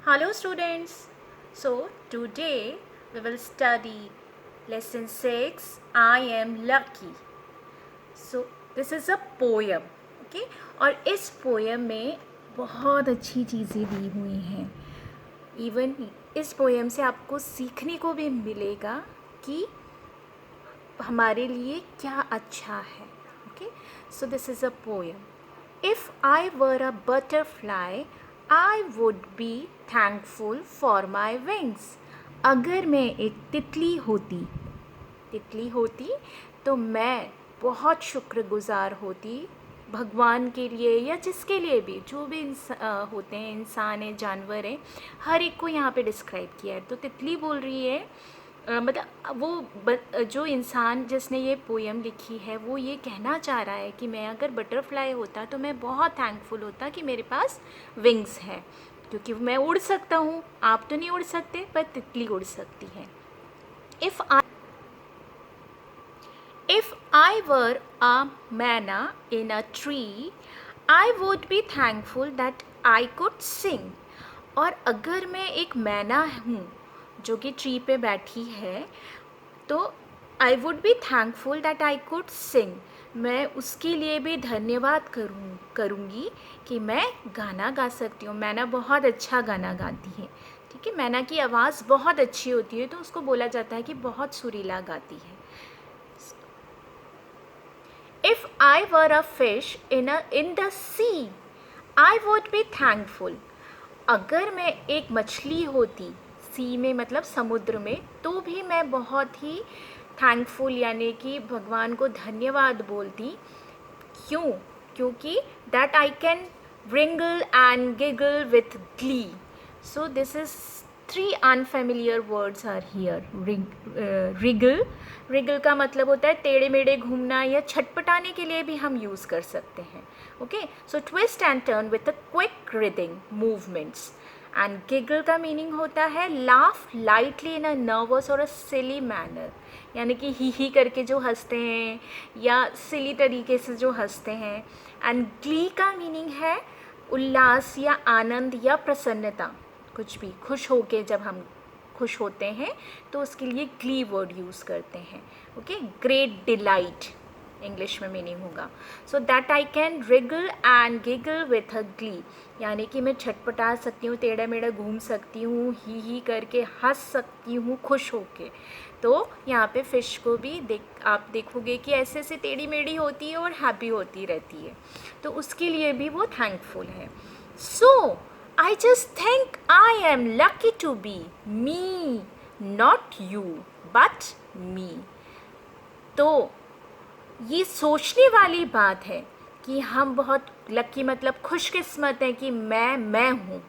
Hello students. So today we will study lesson 6 I am lucky. So this is a poem. Okay? और इस poem में बहुत अच्छी चीज़ें दी हुई हैं. इवन इस पोएम से आपको सीखने को भी मिलेगा कि हमारे लिए क्या अच्छा है. Okay, so this is a poem. If I were a butterfly I would be thankful for my wings. अगर मैं एक तितली होती तो मैं बहुत शुक्रगुजार होती भगवान के लिए या जिसके लिए भी, जो भी होते हैं, इंसान है, जानवर है, हर एक को यहाँ पे डिस्क्राइब किया है. तो तितली बोल रही है, मतलब वो जो इंसान जिसने ये पोएम लिखी है वो ये कहना चाह रहा है कि मैं अगर बटरफ्लाई होता तो मैं बहुत थैंकफुल होता कि मेरे पास विंग्स हैं, क्योंकि मैं उड़ सकता हूँ. आप तो नहीं उड़ सकते, पर तितली उड़ सकती है. If I were a manna in a tree, I would be thankful that I could sing. और अगर मैं एक मैना हूँ जो कि ट्री पे बैठी है, तो I would be thankful that I could sing. मैं उसके लिए भी धन्यवाद करूँगी कि मैं गाना गा सकती हूँ. मैना बहुत अच्छा गाना गाती है. ठीक है, मैना की आवाज़ बहुत अच्छी होती है, तो उसको बोला जाता है कि बहुत सुरीला गाती है. If I were a fish in the sea, I would be thankful. अगर मैं एक मछली होती सी में, मतलब समुद्र में, तो भी मैं बहुत ही थैंकफुल यानी कि भगवान को धन्यवाद बोलती. क्यों? क्योंकि that I can wrinkle and giggle with glee. So this is 3 unfamiliar words are here. Wriggle का मतलब होता है टेढ़े मेढ़े घूमना, या छटपटाने के लिए भी हम यूज़ कर सकते हैं. Okay, so twist and turn with a quick writhing movements. And giggle का मीनिंग होता है laugh lightly in a nervous और अ सिली मैनर, यानी कि ही करके जो हंसते हैं या सिली तरीके से जो हंसते हैं. एंड ग्ली का मीनिंग है उल्लास या आनंद या प्रसन्नता, कुछ भी खुश होके, जब हम खुश होते हैं तो उसके लिए ग्ली वर्ड यूज़ करते हैं. ओके, ग्रेट डिलाइट इंग्लिश में मीनिंग होगा. सो that I can Regal and giggle with a Glee, यानी कि मैं छटपटा सकती हूँ, टेढ़ा मेढ़ा घूम सकती हूँ, ही करके हंस सकती हूँ खुश होके. तो यहाँ पे फ़िश को भी आप देखोगे कि ऐसे ऐसे टेढ़ी मेढ़ी होती है और हैप्पी होती रहती है, तो उसके लिए भी वो थैंकफुल है. सो I just think I am lucky to be me, not you, but me. तो ये सोचने वाली बात है कि हम बहुत लकी, मतलब खुशकिस्मत हैं कि मैं हूँ,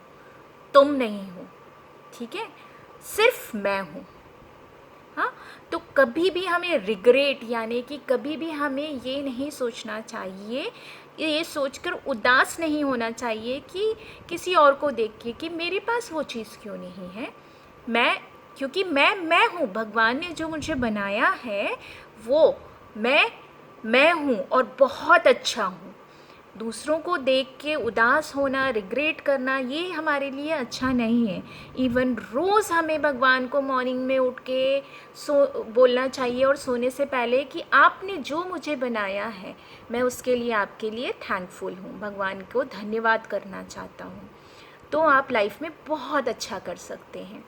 तुम नहीं हो. ठीक है, सिर्फ मैं हूँ. हाँ, तो कभी भी हमें रिग्रेट, यानी कि कभी भी हमें ये नहीं सोचना चाहिए, ये सोचकर उदास नहीं होना चाहिए कि किसी और को देख के कि मेरे पास वो चीज़ क्यों नहीं है. क्योंकि मैं हूँ, भगवान ने जो मुझे बनाया है वो मैं हूँ और बहुत अच्छा हूँ. दूसरों को देख के उदास होना, रिग्रेट करना, ये हमारे लिए अच्छा नहीं है. इवन रोज़ हमें भगवान को मॉर्निंग में उठ के बोलना चाहिए और सोने से पहले कि आपने जो मुझे बनाया है, मैं उसके लिए आपके लिए थैंकफुल हूँ, भगवान को धन्यवाद करना चाहता हूँ. तो आप लाइफ में बहुत अच्छा कर सकते हैं.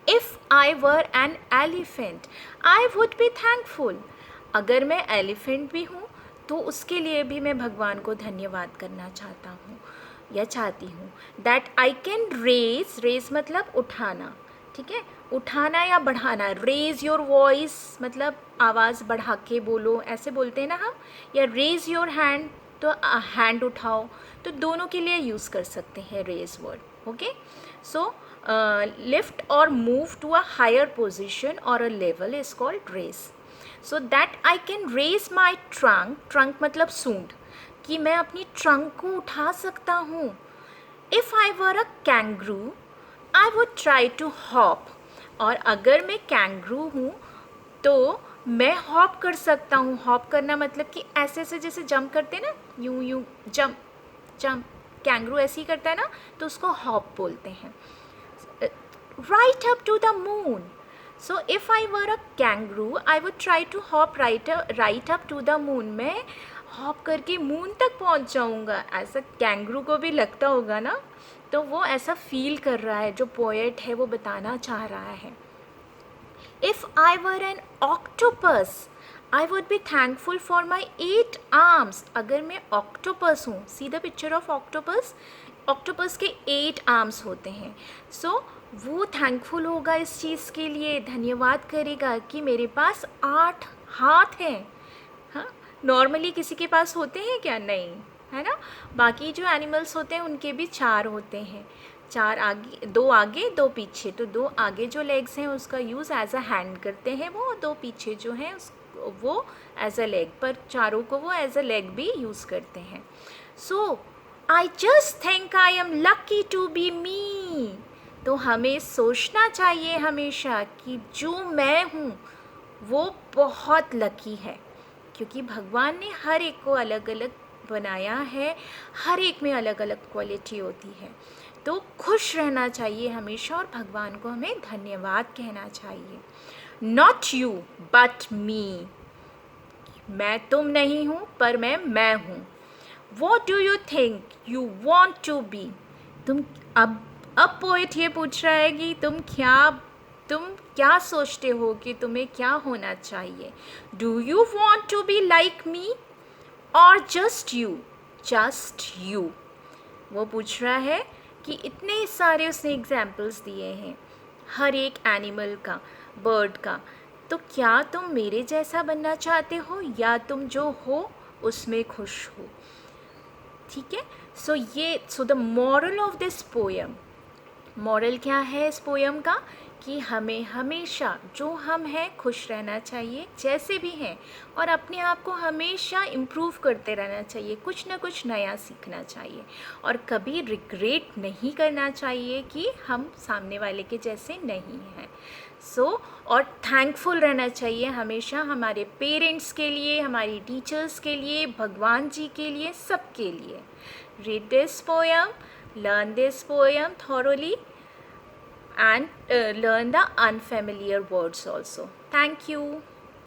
If I were an elephant I would be thankful. अगर मैं एलिफेंट भी हूँ तो उसके लिए भी मैं भगवान को धन्यवाद करना चाहता हूँ या चाहती हूँ. दैट आई कैन रेज मतलब उठाना. ठीक है, उठाना या बढ़ाना. रेज योर वॉइस मतलब आवाज़ बढ़ा के बोलो, ऐसे बोलते हैं ना हम. या रेज योर हैंड, तो हैंड उठाओ. तो दोनों के लिए यूज़ कर सकते हैं raise word. Okay, so lift और move to a higher position और a level is called raise. So that I can raise my trunk मतलब सूंड, कि मैं अपनी ट्रंक को उठा सकता हूँ. If I were a kangaroo I would try to hop. और अगर मैं कैंगरू हूँ तो मैं हॉप कर सकता हूँ. हॉप करना मतलब कि ऐसे ऐसे जैसे जंप करते हैं ना, यूँ जंप जंप कैंगरू ऐसे ही करता है ना, तो उसको हॉप बोलते हैं. Right up to the moon. So if I were a kangaroo, I would try to hop right up to the moon. मैं हॉप करके मून तक पहुंच जाऊंगा. ऐसा कैंगरू को भी लगता होगा ना, तो वो ऐसा फील कर रहा है, जो पोएट है वो बताना चाह रहा है. If I were an octopus, I would be thankful for my 8 arms. अगर मैं ऑक्टोपस हूँ, see the picture of octopus. Octopus के 8 आर्म्स होते हैं. सो वो थैंकफुल होगा इस चीज़ के लिए, धन्यवाद करेगा कि मेरे पास 8 हाथ हैं. हाँ, नॉर्मली किसी के पास होते हैं क्या? नहीं, है ना. बाकी जो एनिमल्स होते हैं उनके भी 4 होते हैं, 4 आगे, 2 आगे 2 पीछे. तो 2 आगे जो लेग्स हैं उसका यूज़ एज अ हैंड करते हैं वो, 2 पीछे जो हैं वो एज अ लेग, पर चारों को वो एज अ लेग भी यूज़ करते हैं. सो I just think I am lucky to be me. तो हमें सोचना चाहिए हमेशा कि जो मैं हूँ वो बहुत लकी है, क्योंकि भगवान ने हर एक को अलग अलग बनाया है, हर एक में अलग अलग क्वालिटी होती है. तो खुश रहना चाहिए हमेशा और भगवान को हमें धन्यवाद कहना चाहिए. Not you but me. मैं तुम नहीं हूँ, पर मैं हूँ. What do you think you want to be? तुम अब पोएट ये पूछ रहा है कि तुम क्या सोचते हो कि तुम्हें क्या होना चाहिए. Do you want to be like me or just you? Just you. वो पूछ रहा है कि इतने सारे उसने एग्जाम्पल्स दिए हैं हर एक एनिमल का, बर्ड का. तो क्या तुम मेरे जैसा बनना चाहते हो या तुम जो हो उसमें खुश हो. ठीक है. So the moral of this poem, moral क्या है इस पोएम का, कि हमें हमेशा जो हम हैं खुश रहना चाहिए जैसे भी हैं, और अपने आप को हमेशा इम्प्रूव करते रहना चाहिए, कुछ ना कुछ नया सीखना चाहिए, और कभी रिग्रेट नहीं करना चाहिए कि हम सामने वाले के जैसे नहीं हैं. और थैंकफुल रहना चाहिए हमेशा हमारे पेरेंट्स के लिए, हमारी टीचर्स के लिए, भगवान जी के लिए, सबके लिए. Read this poem, learn this poem thoroughly, and learn the unfamiliar words also. Thank you.